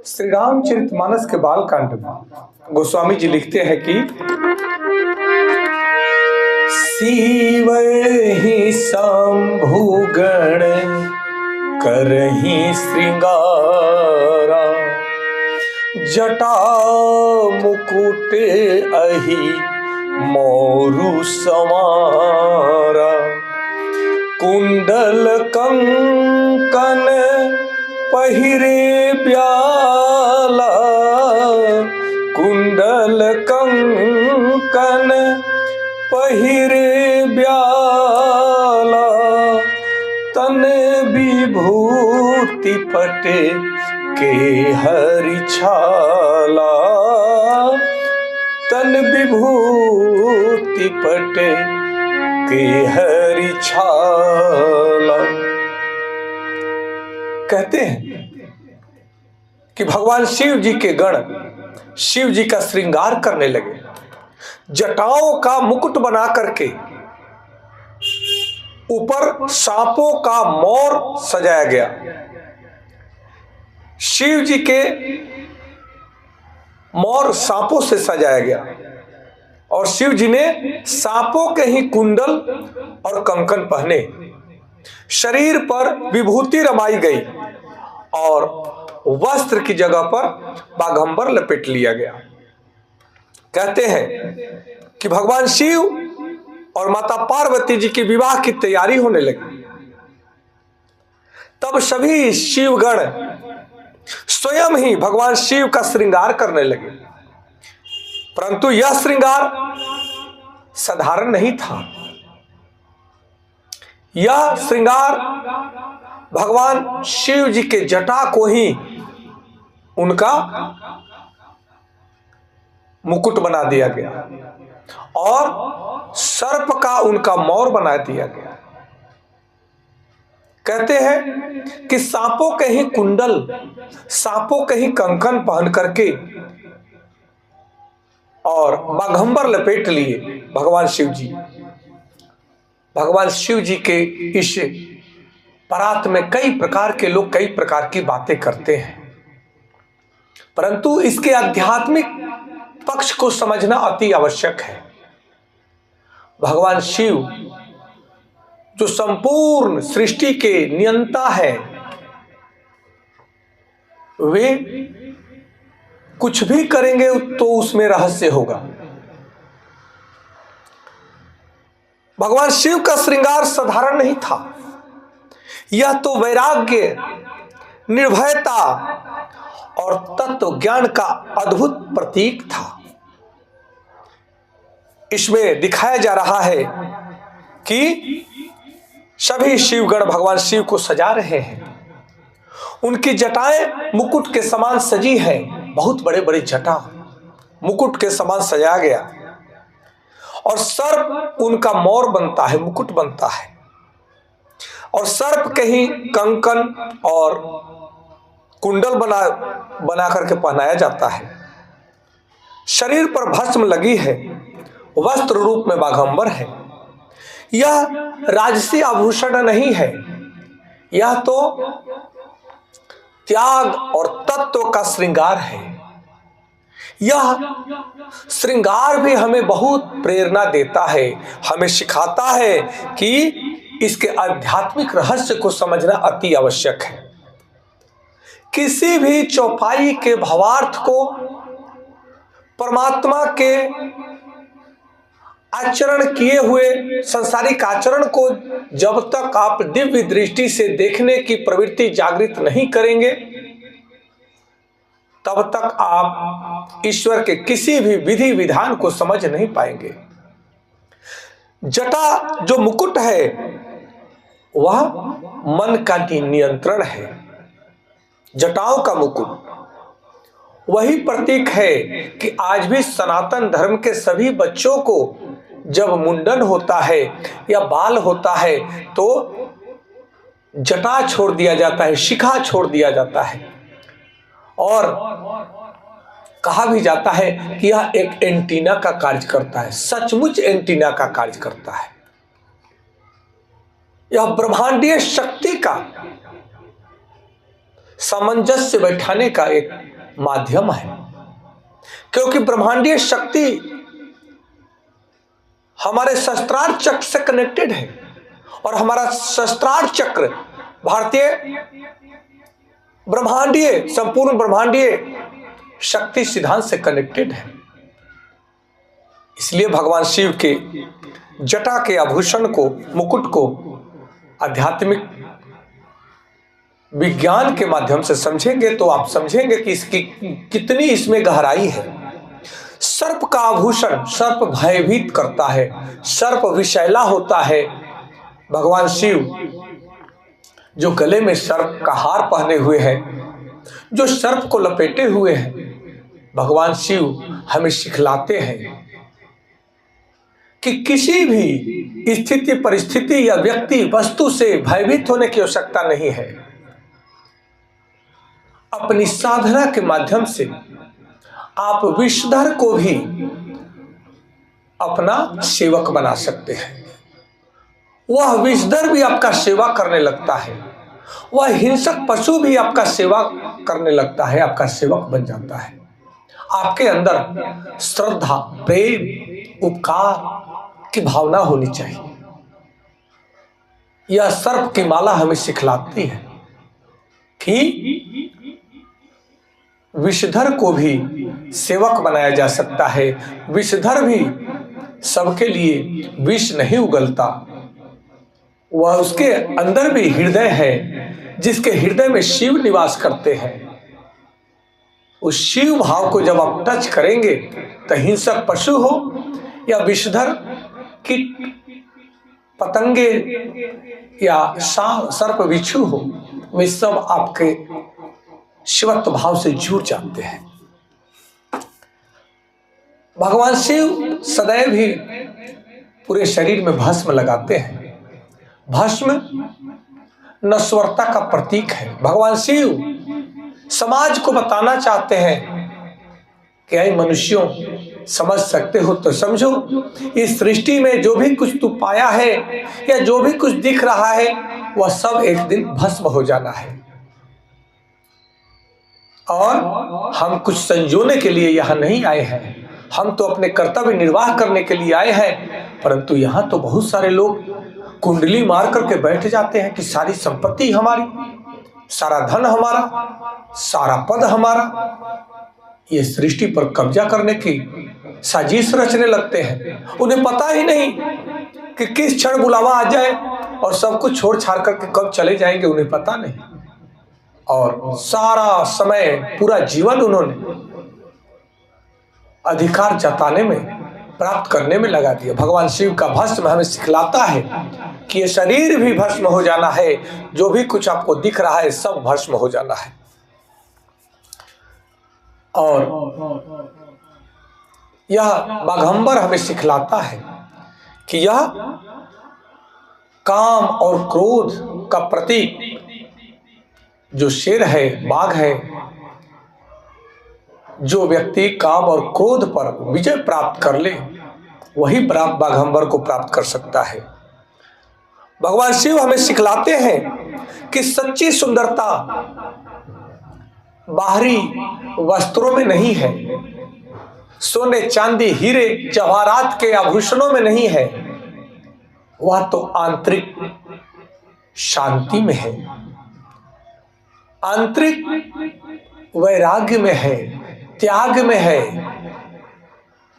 श्री रामचरितमानस के बालकांड में गोस्वामी जी लिखते हैं कि शिव ही शंभुगण करहि श्रृंगारा, जटा मुकुट अहि मोरु समारा, कुंडल कंकन पहिरे ब्याला, कुंडल कंकन पहिरे ब्याला, तन विभूति पटे के हरि छाला, तन विभूति पटे के हरि छाला। कहते हैं कि भगवान शिव जी के गण शिव जी का श्रृंगार करने लगे, जटाओं का मुकुट बना करके ऊपर सांपों का मोर सजाया गया। शिव जी के मोर सांपों से सजाया गया और शिव जी ने सांपों के ही कुंडल और कंकन पहने, शरीर पर विभूति रमाई गई और वस्त्र की जगह पर बाघंबर लपेट लिया गया। कहते हैं कि भगवान शिव और माता पार्वती जी की विवाह की तैयारी होने लगी। तब सभी शिवगण स्वयं ही भगवान शिव का श्रृंगार करने लगे, परंतु यह श्रृंगार साधारण नहीं था। यह श्रृंगार भगवान शिव जी के जटा को ही उनका मुकुट बना दिया गया और सर्प का उनका मोर बना दिया गया। कहते हैं कि सांपों के ही कुंडल, सांपों के ही कंकन पहन करके और बाघंबर लपेट लिए भगवान शिव जी। भगवान शिव जी के इस परात में कई प्रकार के लोग कई प्रकार की बातें करते हैं, परंतु इसके आध्यात्मिक पक्ष को समझना अति आवश्यक है। भगवान शिव जो संपूर्ण सृष्टि के नियंता है, वे कुछ भी करेंगे तो उसमें रहस्य होगा। भगवान शिव का श्रृंगार साधारण नहीं था। यह तो वैराग्य, निर्भयता और तत्व ज्ञान का अद्भुत प्रतीक था। इसमें दिखाया जा रहा है कि सभी शिवगण भगवान शिव को सजा रहे हैं। उनकी जटाएं मुकुट के समान सजी हैं, बहुत बड़े बड़े जटा मुकुट के समान सजाया गया और सर्प उनका मोर बनता है, मुकुट बनता है और सर्प के ही कंकन और कुंडल बना करके पहनाया जाता है। शरीर पर भस्म लगी है, वस्त्र रूप में बाघंबर है। यह राजसी आभूषण नहीं है, यह तो त्याग और तत्व का श्रृंगार है। यह श्रृंगार भी हमें बहुत प्रेरणा देता है, हमें सिखाता है कि इसके आध्यात्मिक रहस्य को समझना अति आवश्यक है। किसी भी चौपाई के भावार्थ को, परमात्मा के आचरण किए हुए सांसारिक आचरण को जब तक आप दिव्य दृष्टि से देखने की प्रवृत्ति जागृत नहीं करेंगे, तब तक आप ईश्वर के किसी भी विधि विधान को समझ नहीं पाएंगे। जटा जो मुकुट है वह मन का नियंत्रण है। जटाओं का मुकुट वही प्रतीक है कि आज भी सनातन धर्म के सभी बच्चों को जब मुंडन होता है या बाल होता है तो जटा छोड़ दिया जाता है, शिखा छोड़ दिया जाता है और कहा भी जाता है कि यह एक एंटीना का कार्य करता है। सचमुच एंटीना का कार्य करता है। यह ब्रह्मांडीय शक्ति का सामंजस्य बैठाने का एक माध्यम है, क्योंकि ब्रह्मांडीय शक्ति हमारे सहस्त्रार चक्र से कनेक्टेड है और हमारा सहस्त्रार चक्र भारतीय ब्रह्मांडीय, संपूर्ण ब्रह्मांडीय शक्ति सिद्धांत से कनेक्टेड है। इसलिए भगवान शिव के जटा के आभूषण को, मुकुट को आध्यात्मिक विज्ञान के माध्यम से समझेंगे तो आप समझेंगे कि इसकी कितनी इसमें गहराई है। सर्प का आभूषण, सर्प भयभीत करता है, सर्प विषैला होता है। भगवान शिव जो गले में सर्प का हार पहने हुए हैं, जो सर्प को लपेटे हुए हैं, भगवान शिव हमें सिखलाते हैं कि किसी भी स्थिति, परिस्थिति या व्यक्ति, वस्तु से भयभीत होने की आवश्यकता नहीं है। अपनी साधना के माध्यम से आप विषधर को भी अपना सेवक बना सकते हैं। वह विषधर भी आपका सेवा करने लगता है, वह हिंसक पशु भी आपका सेवा करने लगता है, आपका सेवक बन जाता है। आपके अंदर श्रद्धा, प्रेम, उपकार की भावना होनी चाहिए। यह सर्प की माला हमें सिखलाती है कि विषधर को भी सेवक बनाया जा सकता है। विषधर भी सबके लिए विष नहीं उगलता, वह उसके अंदर भी हृदय है, जिसके हृदय में शिव निवास करते हैं। उस शिव भाव को जब आप टच करेंगे तो हिंसक पशु हो या विषधर, कीट पतंगे या सर्प बिच्छू हो, वे सब आपके शिवत्व भाव से जुड़ जाते हैं। भगवान शिव सदैव ही पूरे शरीर में भस्म लगाते हैं। भस्म नश्वरता का प्रतीक है। भगवान शिव समाज को बताना चाहते हैं कि ऐ मनुष्यों, समझ सकते हो तो समझो, इस सृष्टि में जो भी कुछ तू पाया है या जो भी कुछ दिख रहा है वह सब एक दिन भस्म हो जाना है। और हम कुछ संजोने के लिए यहाँ नहीं आए हैं, हम तो अपने कर्तव्य निर्वाह करने के लिए आए हैं। परंतु यहाँ तो बहुत सारे लोग कुंडली मार करके बैठ जाते हैं कि सारी संपत्ति हमारी, सारा धन हमारा, सारा पद हमारा। ये सृष्टि पर कब्जा करने की साजिश रचने लगते हैं। उन्हें पता ही नहीं कि किस क्षण बुलावा आ जाए और सब कुछ छोड़ छाड़ करके कब चले जाएंगे, उन्हें पता नहीं। और सारा समय, पूरा जीवन उन्होंने अधिकार जताने में, प्राप्त करने में लगा दिया। भगवान शिव का भस्म हमें सिखलाता है कि ये शरीर भी भस्म हो जाना है, जो भी कुछ आपको दिख रहा है सब भस्म हो जाना है। और यह बाघंबर हमें सिखलाता है कि यह काम और क्रोध का प्रतीक जो शेर है, बाघ है, जो व्यक्ति काम और क्रोध पर विजय प्राप्त कर ले वही बाघंबर को प्राप्त कर सकता है। भगवान शिव हमें सिखलाते हैं कि सच्ची सुंदरता बाहरी वस्त्रों में नहीं है, सोने चांदी हीरे जवाहरात के आभूषणों में नहीं है, वह तो आंतरिक शांति में है, आंतरिक वैराग्य में है, त्याग में है,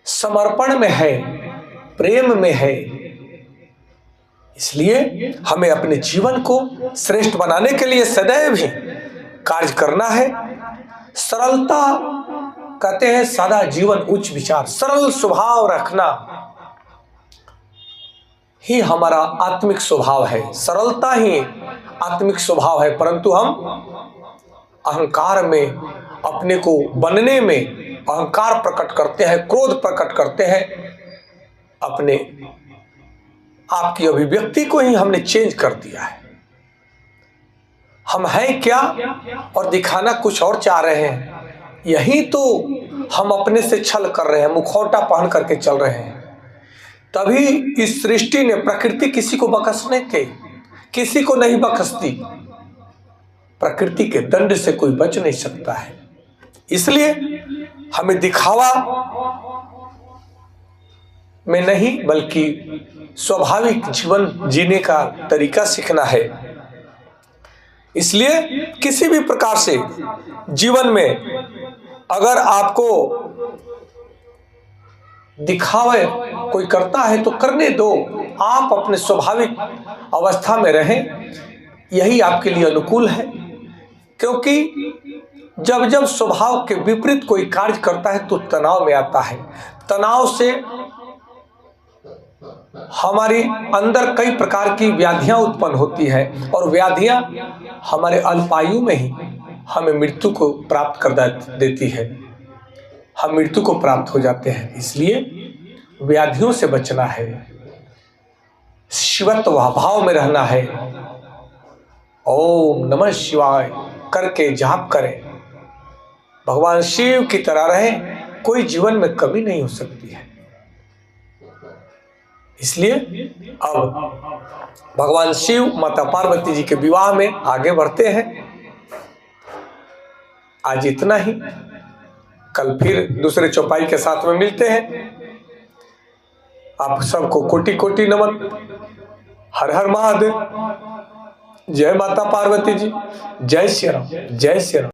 समर्पण में है, प्रेम में है। इसलिए हमें अपने जीवन को श्रेष्ठ बनाने के लिए सदैव ही कार्य करना है। सरलता कहते हैं, सादा जीवन उच्च विचार, सरल स्वभाव रखना ही हमारा आत्मिक स्वभाव है, सरलता ही आत्मिक स्वभाव है। परंतु हम अहंकार में, अपने को बनने में अहंकार प्रकट करते हैं, क्रोध प्रकट करते हैं, अपने आपकी अभिव्यक्ति को ही हमने चेंज कर दिया है। हम हैं क्या और दिखाना कुछ और चाह रहे हैं। यही तो हम अपने से छल कर रहे हैं, मुखौटा पहन करके चल रहे हैं। तभी इस सृष्टि ने, प्रकृति किसी को बख्शने थे, किसी को नहीं बख्शती। प्रकृति के दंड से कोई बच नहीं सकता है। इसलिए हमें दिखावा में नहीं बल्कि स्वाभाविक जीवन जीने का तरीका सीखना है। इसलिए किसी भी प्रकार से जीवन में अगर आपको दिखावे कोई करता है तो करने दो, आप अपने स्वाभाविक अवस्था में रहें, यही आपके लिए अनुकूल है। क्योंकि जब जब स्वभाव के विपरीत कोई कार्य करता है तो तनाव में आता है। तनाव से हमारी अंदर कई प्रकार की व्याधियां उत्पन्न होती है और व्याधियां हमारे अल्पायु में ही हमें मृत्यु को प्राप्त कर देती है, हम मृत्यु को प्राप्त हो जाते हैं। इसलिए व्याधियों से बचना है, शिवत्व भाव में रहना है। ओम नमः शिवाय करके जाप करें, भगवान शिव की तरह रहें, कोई जीवन में कमी नहीं हो सकती है। इसलिए अब भगवान शिव माता पार्वती जी के विवाह में आगे बढ़ते हैं। आज इतना ही, कल फिर दूसरे चौपाई के साथ में मिलते हैं। आप सबको कोटि कोटि नमन। हर हर महादेव। जय माता पार्वती जी। जय श्री राम। जय श्री राम।